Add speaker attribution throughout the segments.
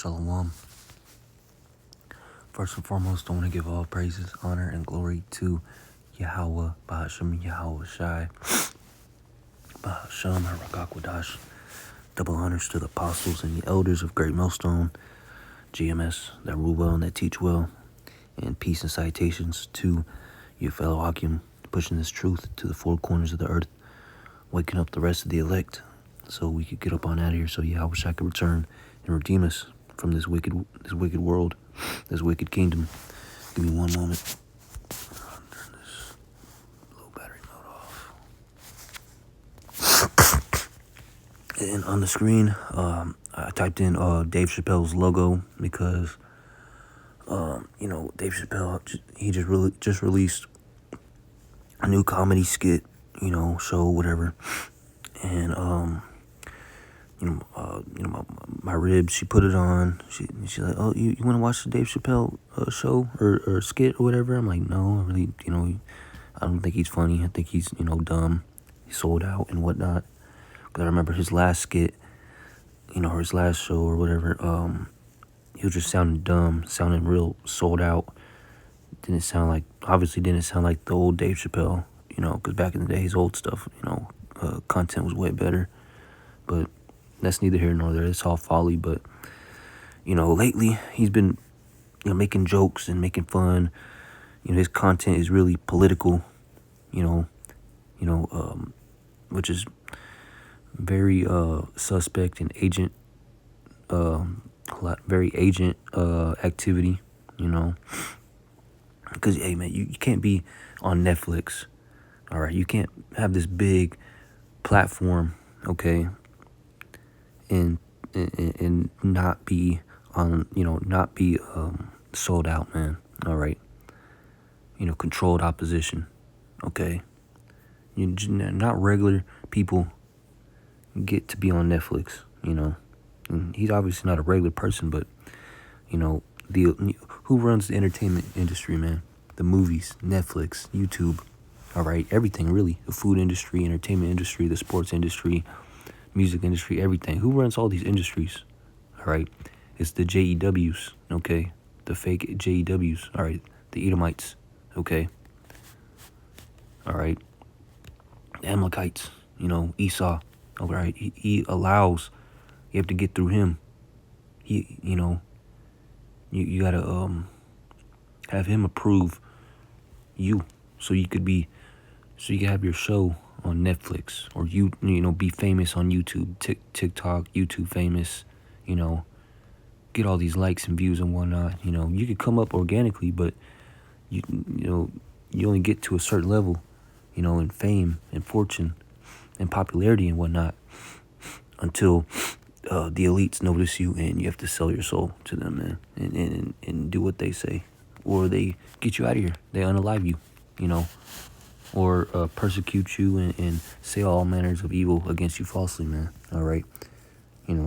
Speaker 1: Shalom. First and foremost, I want to give all praises, honor, and glory to Yahweh, Bahashem, Yahweh Shai, Bahashem, Harakakwadash. Double honors to the apostles and the elders of Great Millstone, GMS, that rule well and that teach well, and peace and citations to your fellow Akim, pushing this truth to the four corners of the earth, waking up the rest of the elect, so we could get up on out of here, so Yahweh Shai could return and redeem us from this wicked world, this wicked kingdom. Give me one moment. Turn this low battery mode off. And on the screen, I typed in Dave Chappelle's logo because, Dave Chappelle, he just released a new comedy skit, show, whatever, and my ribs, she put it on. She's like, oh, you want to watch the Dave Chappelle show or skit or whatever? I'm like, no, I really, I don't think he's funny. I think he's, dumb. He sold out and whatnot. Because I remember his last skit, or his last show or whatever, he was just sounding dumb, sounding real sold out. Obviously didn't sound like the old Dave Chappelle, because back in the day, his old stuff, content was way better. But that's neither here nor there. It's all folly. But, lately he's been, making jokes and making fun. His content is really political, which is very suspect and agent, very agent activity, Because, hey, man, you can't be on Netflix, all right? You can't have this big platform, okay, and not be on, not be sold out, man, all right? Controlled opposition, okay? Not regular people get to be on Netflix, And he's obviously not a regular person, but, who runs the entertainment industry, man? The movies, Netflix, YouTube, all right? Everything, really. The food industry, entertainment industry, the sports industry, music industry, everything. Who runs all these industries, all right? It's the JEWs, okay? The fake JEWs, all right? The Edomites, okay? All right? The Amalekites, Esau, all right? He allows, you have to get through him. You gotta have him approve you, so you can have your show on Netflix, or be famous on YouTube, TikTok, YouTube famous, get all these likes and views and whatnot. You could come up organically, but you only get to a certain level, in fame and fortune and popularity and whatnot, until the elites notice you, and you have to sell your soul to them, man, and do what they say, or they get you out of here. They unalive you, or persecute you and say all manners of evil against you falsely, man. All right,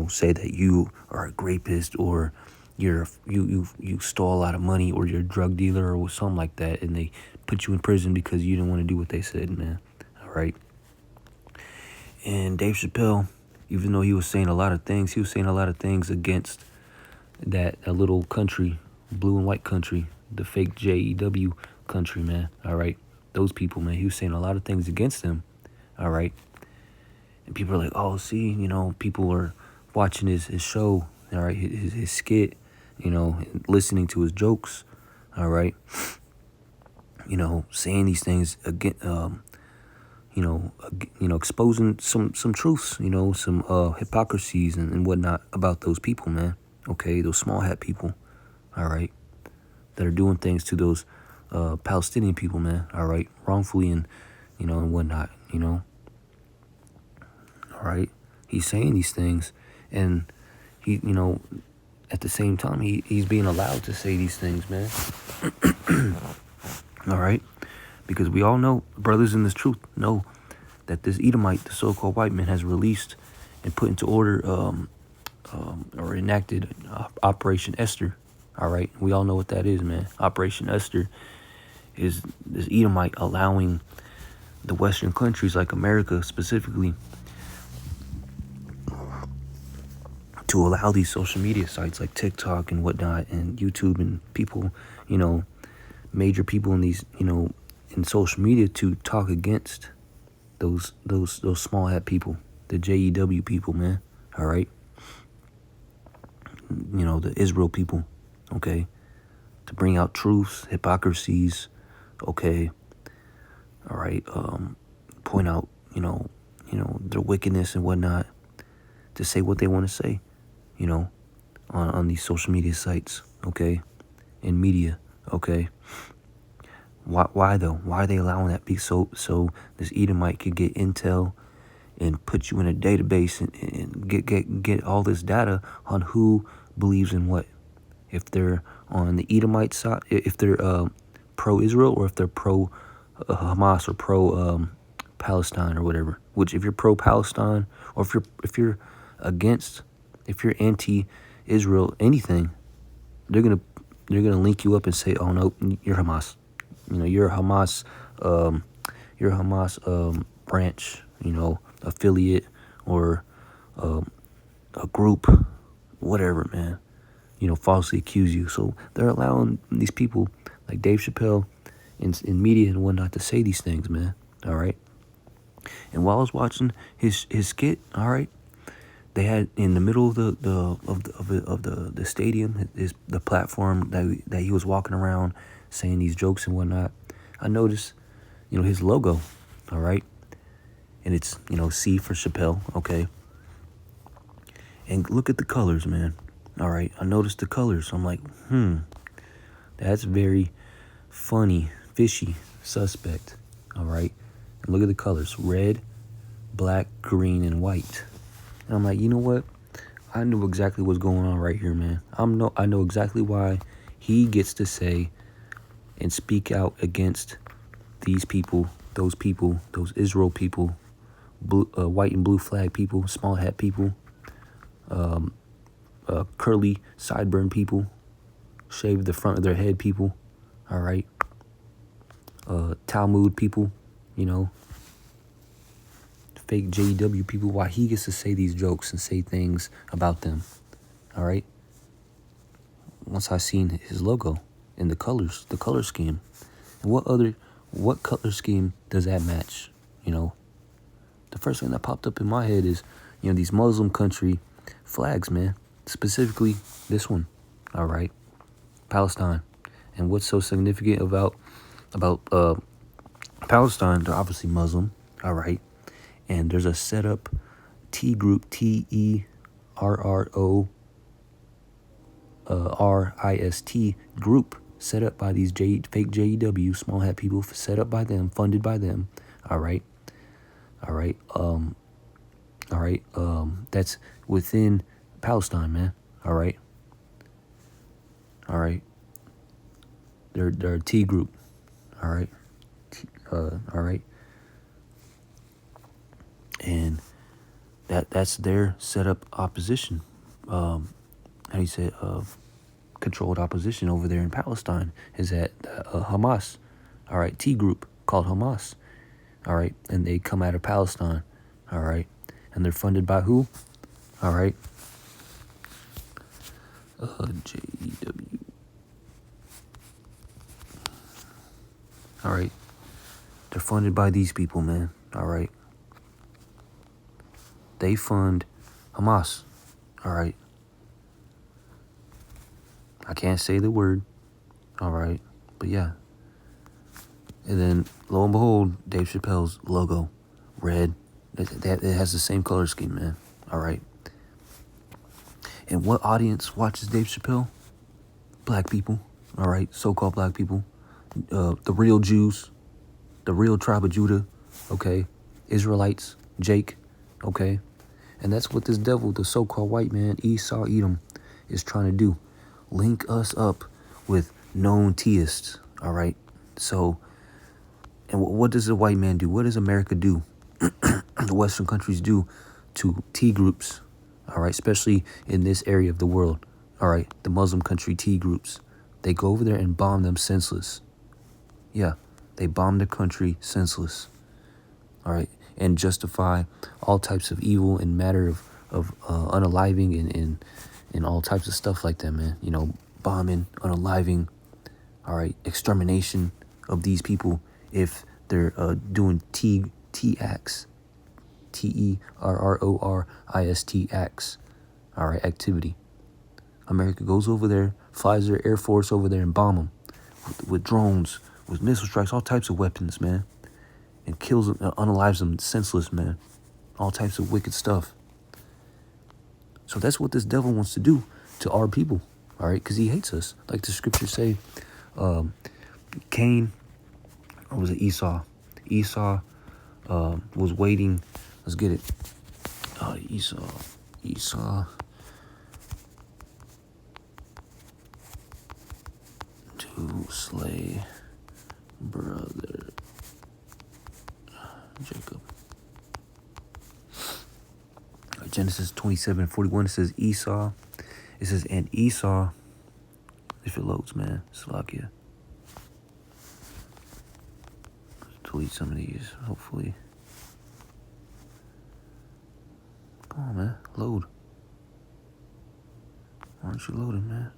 Speaker 1: say that you are a rapist, or you stole a lot of money, or you're a drug dealer, or something like that, and they put you in prison because you didn't want to do what they said, man. All right. And Dave Chappelle, even though he was saying a lot of things, against that little country, blue and white country, the fake JEW country, man. All right. Those people, man, he was saying a lot of things against them. All right. And people are like, oh, see, people are watching his show, all right, his skit, listening to his jokes, all right, saying these things again, exposing some truths, some hypocrisies and whatnot about those people, man. Okay, those small hat people, all right, that are doing things to those Palestinian people, man. All right, wrongfully and and whatnot, All right, he's saying these things, and he, at the same time, he's being allowed to say these things, man. All right, because we all know, brothers in this truth know that this Edomite, the so-called white man, has released and put into order or enacted Operation Esther. All right, we all know what that is, man. Operation Esther is this Edomite allowing the Western countries, like America specifically, to allow these social media sites like TikTok and whatnot and YouTube and people, you know, major people in these, you know, in social media to talk against those small hat people, the JEW people, man. All right. You know, the Israel people, okay, to bring out truths, hypocrisies, okay, all right, point out, their wickedness and whatnot, to say what they want to say, you know, on these social media sites, okay, in media, okay. Why though? Why are they allowing that? So this Edomite could get intel and put you in a database and get all this data on who believes in what. If they're on the Edomite side, if they're pro-Israel, or if they're pro-Hamas or pro-Palestine or whatever. Which, if you're pro-Palestine, or if you're against, if you're anti-Israel, anything, they're gonna link you up and say, oh no, you're Hamas. You know, you're a Hamas branch, you know, affiliate, or a group, whatever, man. You know, falsely accuse you. So they're allowing these people like Dave Chappelle in media and whatnot to say these things, man. All right. And while I was watching his skit, all right, they had in the middle of the stadium, the platform that he was walking around saying these jokes and whatnot. I noticed, you know, his logo, all right, and it's, you know, C for Chappelle, okay. And look at the colors, man. All right, I noticed the colors. I'm like, that's very funny, fishy, suspect. All right, and look at the colors: red, black, green, and white. And I'm like, you know what? I knew exactly what's going on right here, man. I know exactly why he gets to say and speak out against these people, those Israel people, blue, white and blue flag people, small hat people, curly sideburn people, shave the front of their head people, all right, Talmud people, you know, fake JEW people, why he gets to say these jokes and say things about them, all right. Once I seen his logo and the colors, the color scheme, and what color scheme does that match? You know, the first thing that popped up in my head is, you know, these Muslim country flags, man. Specifically this one, all right, Palestine. And what's so significant about Palestine? They're obviously Muslim, all right. And there's a setup T group, TERRORIST group set up by these fake JEW small hat people, set up by them, funded by them, all right. That's within Palestine, man. All right. They're a T group. All right. All right. And that's their set up opposition. How do you say controlled opposition over there in Palestine is that Hamas. All right, T group called Hamas. All right, and they come out of Palestine. All right, and they're funded by who? All right, JEW. All right, they're funded by these people, man. All right, they fund Hamas. All right, I can't say the word. All right, but yeah. And then, lo and behold, Dave Chappelle's logo, red. It has the same color scheme, man. All right. And what audience watches Dave Chappelle? Black people. All right. So-called black people. The real Jews. The real tribe of Judah. Okay. Israelites. Jake. Okay. And that's what this devil, the so-called white man, Esau Edom, is trying to do. Link us up with known theists. All right. So... And what does the white man do? What does America do? The Western countries do to T groups, all right, especially in this area of the world, all right, the Muslim country T groups. They go over there and bomb them senseless. Yeah, they bomb the country senseless, all right, and justify all types of evil and matter unaliving and all types of stuff like that, man. Bombing, unaliving, all right, extermination of these people if they're doing T acts, terrorist acts, all right, activity. America goes over there, flies their Air Force over there and bomb them with drones, with missile strikes, all types of weapons, man, and kills them, unalives them, senseless, man, all types of wicked stuff. So that's what this devil wants to do to our people, all right, because he hates us. Like the scriptures say, Cain, or was it Esau? Esau was waiting. Let's get it. Esau to slay brother Jacob. Genesis 27:41, it says Esau. It says, and Esau, if it loads, man, Salakia. Delete some of these, hopefully. Come on, man, load. Why aren't you loading, man?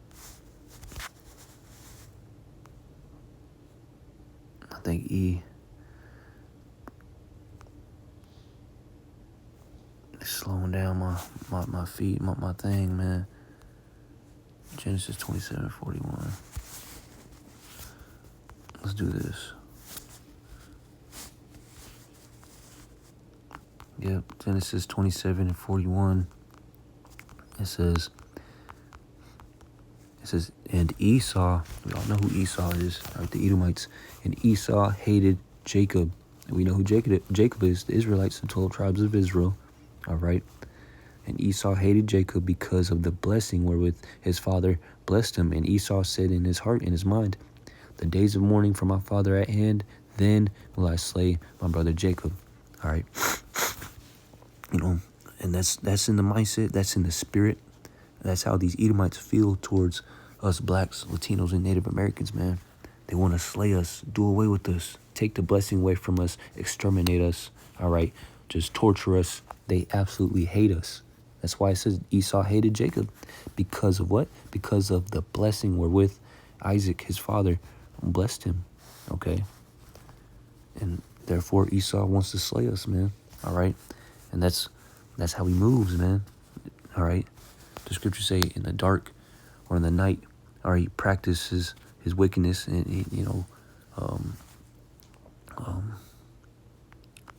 Speaker 1: I think E is slowing down my feed, my thing, man. Genesis 27:41. Let's do this. Yep, Genesis 27:41. It says, and Esau, we all know who Esau is, right? The Edomites. And Esau hated Jacob. And we know who Jacob is, the Israelites, the 12 tribes of Israel. All right. And Esau hated Jacob because of the blessing wherewith his father blessed him. And Esau said in his heart, in his mind, the days of mourning for my father at hand, then will I slay my brother Jacob. All right. And that's in the mindset, that's in the spirit. That's how these Edomites feel towards us blacks, Latinos, and Native Americans, man. They want to slay us, do away with us, take the blessing away from us, exterminate us, all right? Just torture us. They absolutely hate us. That's why it says Esau hated Jacob. Because of what? Because of the blessing wherewith Isaac, his father, blessed him, okay? And therefore Esau wants to slay us, man, all right? And that's how he moves, man, all right? The scriptures say in the dark or in the night, or he practices his wickedness, and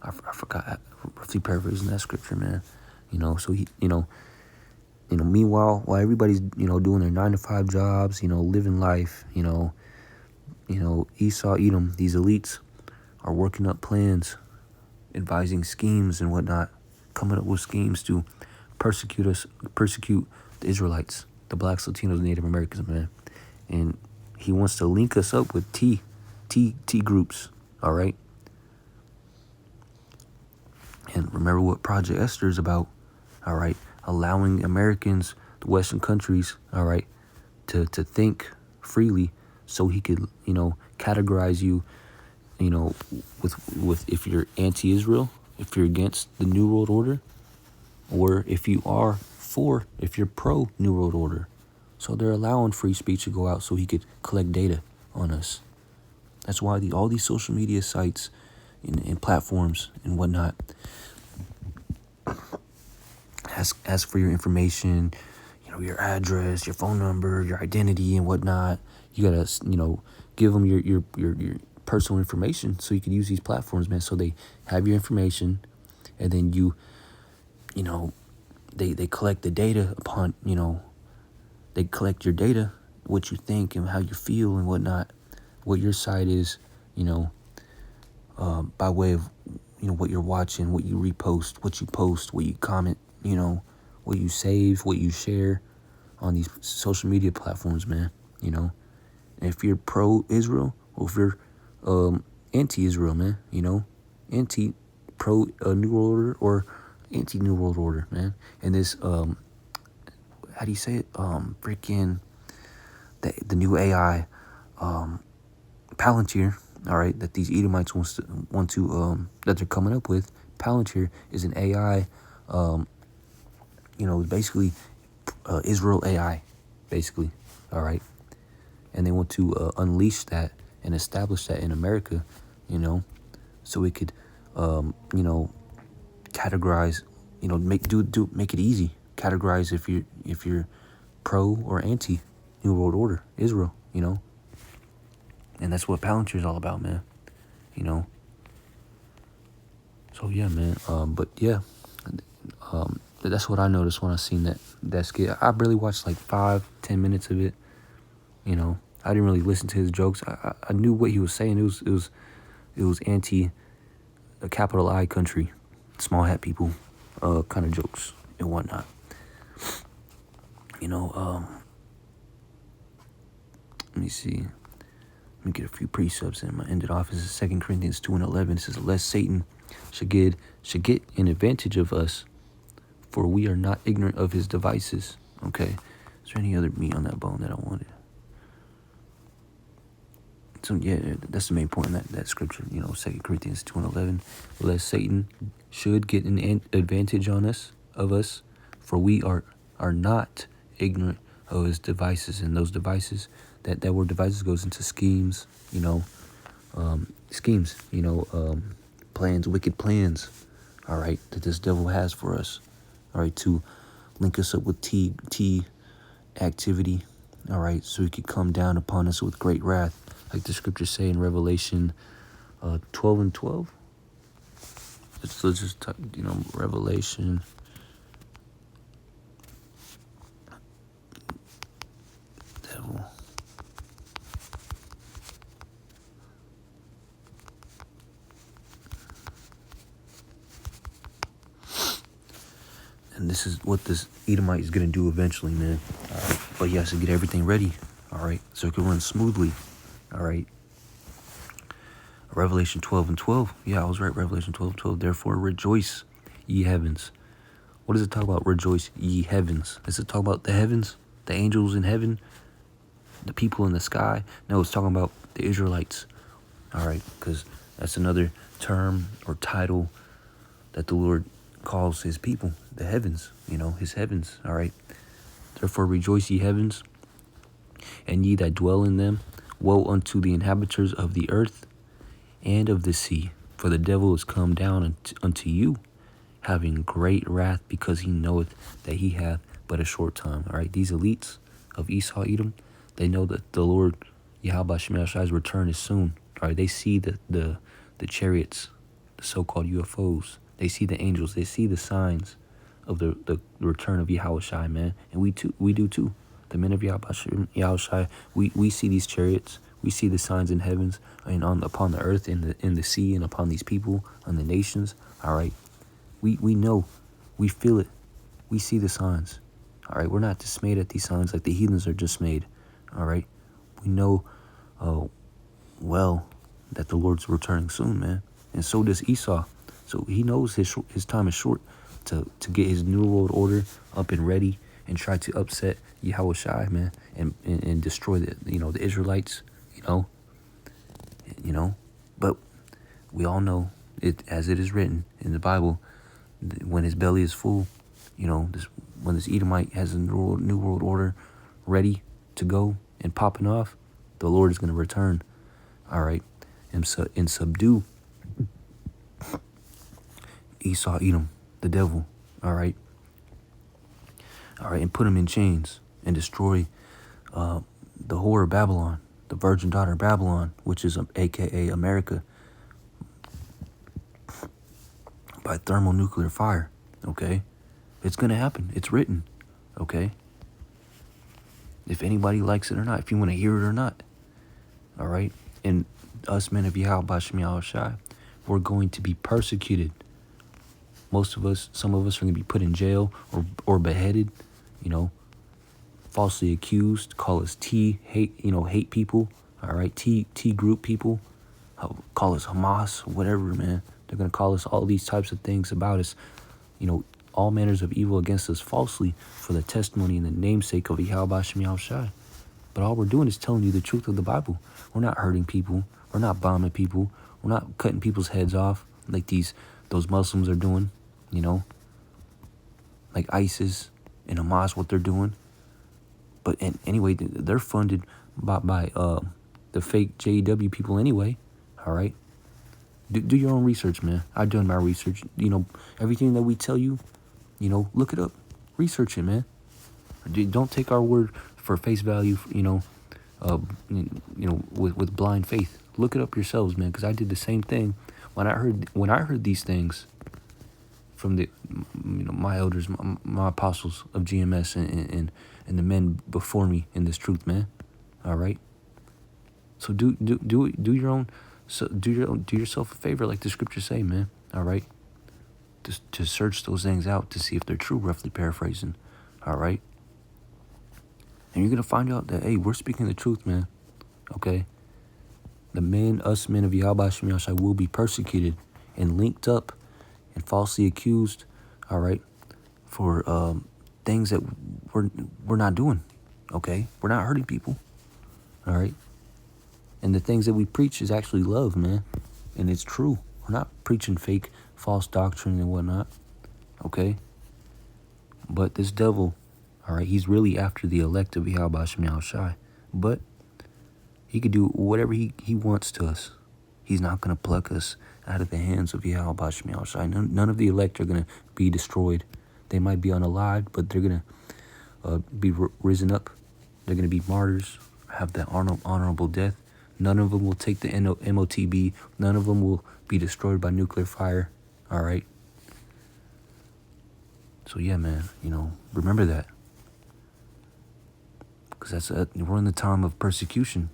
Speaker 1: I forgot, roughly paraphrasing that scripture, man. So he, meanwhile, while everybody's, doing their 9-to-5 jobs, living life, Esau, Edom, these elites are working up plans, advising schemes and whatnot, coming up with schemes to persecute the Israelites, the blacks, Latinos, Native Americans, man. And he wants to link us up with T groups, all right? And remember what Project Esther is about, all right? Allowing Americans, the Western countries, all right, to think freely, so he could, categorize you, with if you're anti-Israel, if you're against the New World Order, or if you are if you're pro New World Order. So they're allowing free speech to go out so he could collect data on us. That's why all these social media sites and platforms and whatnot ask for your information, your address, your phone number, your identity and whatnot. You gotta, give them your personal information so you can use these platforms, man. So they have your information, and then they collect the data upon, they collect your data, what you think and how you feel and whatnot, what your side is, by way of, what you're watching, what you repost, what you post, what you comment, what you save, what you share on these social media platforms, man, And if you're pro-Israel, or if you're anti-Israel, man, pro-New World Order or anti-New World Order, man. And this, how do you say it? Freaking the new AI, Palantir, all right, that these Edomites want to that they're coming up with. Palantir is an AI basically Israel AI, basically. All right. And they want to unleash that and establish that in America, so we could, categorize, make it easy. Categorize if you're pro or anti New World Order, Israel, and that's what Palantir is all about, man. So yeah, man. But yeah, that's what I noticed when I seen that skit. I barely watched like 5-10 minutes of it. I didn't really listen to his jokes. I knew what he was saying. It was anti a capital I country, small hat people, kind of jokes and whatnot. Let me see. Let me get a few precepts in. My ended off is 2 Corinthians 2:11. It says, "Lest Satan should get an advantage of us, for we are not ignorant of his devices." Okay. Is there any other meat on that bone that I wanted? So yeah, that's the main point in that scripture. 2 Corinthians 2:11. "Lest Satan should get an advantage of us, for we are not ignorant of his devices." And those devices, that word devices goes into schemes, plans, wicked plans, all right, that this devil has for us, all right, to link us up with T activity, all right, so he could come down upon us with great wrath, like the scriptures say in Revelation 12:12. Let's just talk, Revelation. Devil. And this is what this Edomite is going to do eventually, man. All right. But he has to get everything ready, all right, so it can run smoothly, all right. Revelation 12:12. Yeah, I was right. Revelation 12:12. "Therefore rejoice, ye heavens." What does it talk about? Rejoice, ye heavens. Does it talk about the heavens, the angels in heaven, the people in the sky? No, it's talking about the Israelites. All right, because that's another term or title that the Lord calls his people, the heavens, his heavens. All right. "Therefore rejoice, ye heavens, and ye that dwell in them. Woe unto the inhabitants of the earth and of the sea, for the devil is come down unto you, having great wrath, because he knoweth that he hath but a short time." All right, these elites of Esau, Edom, they know that the Lord Yahweh Shemel Shai's return is soon. All right, they see the chariots, the so-called UFOs. They see the angels. They see the signs of the return of Yahweh Shai, man. And we do too. The men of Yahweh Shai, we see these chariots. We see the signs in heavens and upon the earth, in the sea, and upon these people, on the nations. All right, we know, we feel it, we see the signs. All right, we're not dismayed at these signs like the heathens are dismayed. All right, we know, well, that the Lord's returning soon, man, and so does Esau. So he knows his time is short to get his new world order up and ready and try to upset Yahweh Shai, man, and destroy the Israelites. But we all know it, as it is written in the Bible, when his belly is full, when this Edomite has a new world order ready to go and popping off, the Lord is going to return, all right, and subdue Esau, Edom, the devil, all right, and put him in chains and destroy the whore of Babylon, the virgin daughter of Babylon, which is aka America, by thermonuclear fire. Okay, it's gonna happen. It's written. Okay, if anybody likes it or not, if you want to hear it or not. All right, and us men of Yahweh Bashem Yahweh Shai, we're going to be persecuted. Most of us, some of us, are going to be put in jail or beheaded. Falsely accused. Call us hate people. All right, T group people. Call us Hamas, whatever, man. They're going to call us all these types of things about us. All manners of evil against us falsely for the testimony and the namesake of Yahweh Bashem Yahweh Shai. But all we're doing is telling you the truth of the Bible. We're not hurting people. We're not bombing people. We're not cutting people's heads off like those Muslims are doing. like ISIS and Hamas, what they're doing. But anyway, they're funded by the fake JEW people anyway. All right. Do your own research, man. I've done my research. Everything that we tell you, look it up. Research it, man. Don't take our word for face value, with blind faith. Look it up yourselves, man, because I did the same thing. When I heard these things from my elders, my apostles of GMS and the men before me in this truth, man. All right. So do your own. So do yourself a favor, like the scriptures say, man. All right. To search those things out to see if they're true, roughly paraphrasing. All right. And you're gonna find out that, hey, we're speaking the truth, man. Okay. Us men of Yahweh Shem Yahshai will be persecuted and linked up and falsely accused. All right. For things that we're not doing. Okay. We're not hurting people. All right. And the things that we preach is actually love, man. And it's true. We're not preaching fake, false doctrine and whatnot. Okay? But this devil, all right, he's really after the elect of Yahweh Shem Yahushai. But he could do whatever he wants to us. He's not going to pluck us out of the hands of Yahweh Shem Yahushai. None of the elect are going to be destroyed. They might be unalived, but they're going to be risen up. They're going to be martyrs, have that honorable death. None of them will take the MOTB. None of them will be destroyed by nuclear fire. All right. So yeah, man, remember that. Because we're in the time of persecution.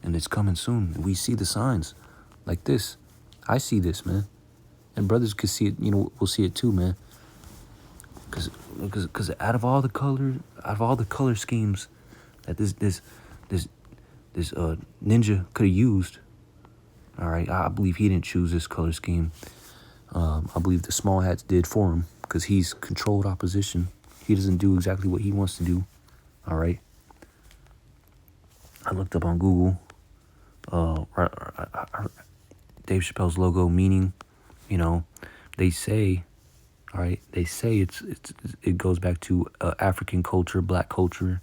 Speaker 1: And it's coming soon. We see the signs like this. I see this, man. And brothers could see it, we'll see it too, man. Because out of all the color schemes that this ninja could have used, all right, I believe he didn't choose this color scheme. I believe the small hats did for him because he's controlled opposition. He doesn't do exactly what he wants to do, all right? I looked up on Google, Dave Chappelle's logo meaning, they say, all right, it goes back to African culture, black culture,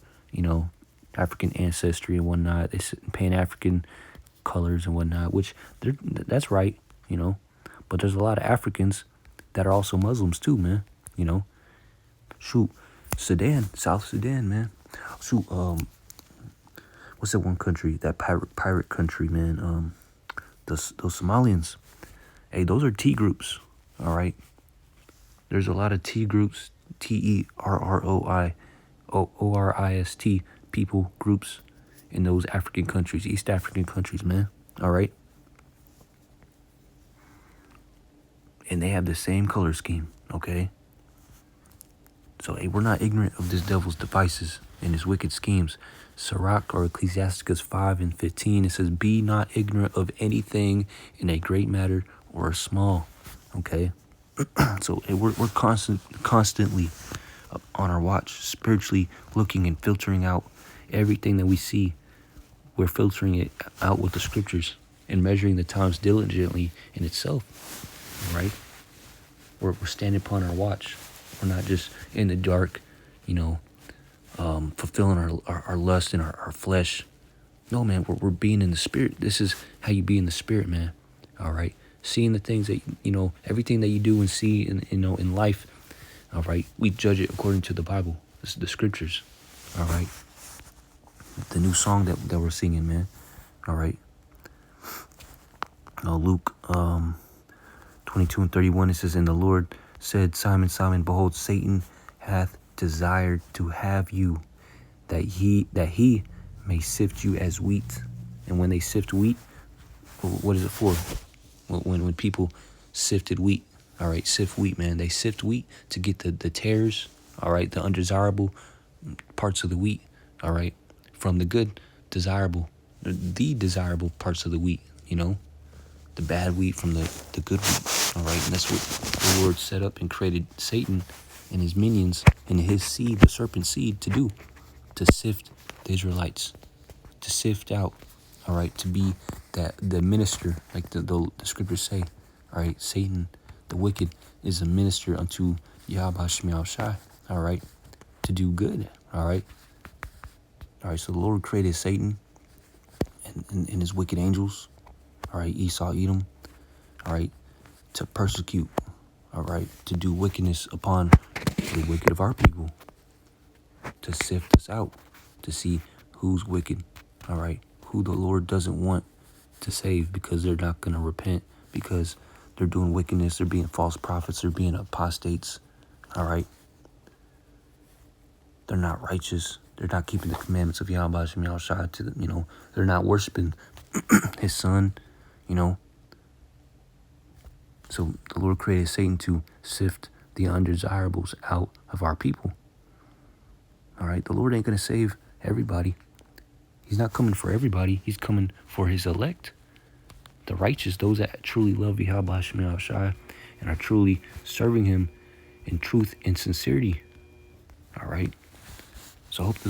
Speaker 1: African ancestry and whatnot. It's Pan-African colors and whatnot, which that's right, But there's a lot of Africans that are also Muslims too, man. Shoot, Sudan, South Sudan, man. Shoot, what's that one country? That pirate country, man. Those Somalians. Hey, those are T groups. All right. There's a lot of T groups. TERROIORIST people groups in those African countries, East African countries, man. All right. And they have the same color scheme, okay? So, hey, we're not ignorant of this devil's devices and his wicked schemes. Sirach or Ecclesiasticus 5:15, it says, be not ignorant of anything in a great matter or a small, okay? So, hey, we're constantly on our watch, spiritually looking and filtering out everything that we see. We're filtering it out with the scriptures and measuring the times diligently in itself, right? We're standing upon our watch. We're not just in the dark, fulfilling our lust and our flesh. No, man, we're being in the spirit. This is how you be in the spirit, man. All right. Seeing the things that, everything that you do and see in life. All right. We judge it according to the Bible. This is the scriptures. All right. The new song that we're singing, man. All right. Luke 22:31, it says, and the Lord said, Simon, Simon, behold, Satan hath desired to have you, that he may sift you as wheat. And when they sift wheat, what is it for? When people sifted wheat, all right, sift wheat, man. They sift wheat to get the tares, all right, the undesirable parts of the wheat, all right, from the good, desirable, the desirable parts of the wheat, the bad wheat from the good wheat, all right? And that's what the Lord set up and created Satan and his minions and his seed, the serpent seed, to do, to sift the Israelites, to sift out, all right, to be the minister, like the scriptures say, all right? Satan, the wicked, is a minister unto Yahweh Shemiel Shai, all right, to do good, all right? All right, so the Lord created Satan and his wicked angels, all right, Esau, Edom, all right, to persecute, all right, to do wickedness upon the wicked of our people, to sift us out, to see who's wicked, all right, who the Lord doesn't want to save because they're not going to repent, because they're doing wickedness, they're being false prophets, they're being apostates, all right? They're not righteous. They're not keeping the commandments of Yahweh Shem Yahushua to the, they're not worshiping his son, you know. So the Lord created Satan to sift the undesirables out of our people. All right, the Lord ain't going to save everybody. He's not coming for everybody. He's coming for his elect, the righteous, those that truly love Yahweh Shem Yahushua and are truly serving him in truth and sincerity. All right. So I hope this